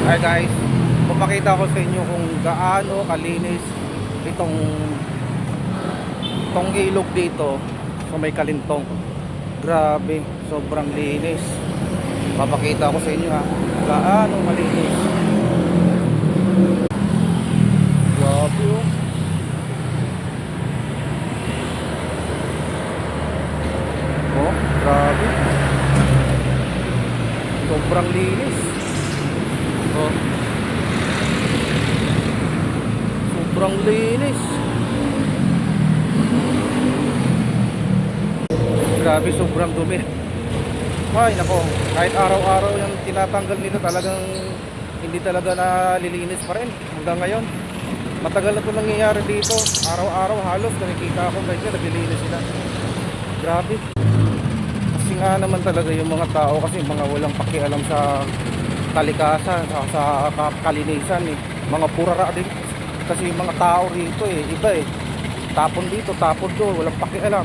Hi guys, papakita ko sa inyo kung gaano kalinis itong ilog dito sa may Kalintong. Grabe, sobrang linis. Papakita ko sa inyo ha, gaano malinis. Grabe oh. Oh, grabe. Sobrang linis. Oh. Sobrang linis. Grabe, sobrang dumi. Ay nako, kahit araw-araw yung tinatanggal nila, talagang hindi talaga nalilinis pa rin hanggang ngayon. Matagal na ito nangyayari dito. Araw-araw halos nakikita ako ganyan, naglilinis sila. Grabe. Kasi nga naman talaga yung mga tao, kasi mga walang pakialam sa kalikasan, sa kalinisan eh. Mga purara din kasi yung mga tao rito eh, iba eh. Tapon dito, tapon doon, walang pakialam.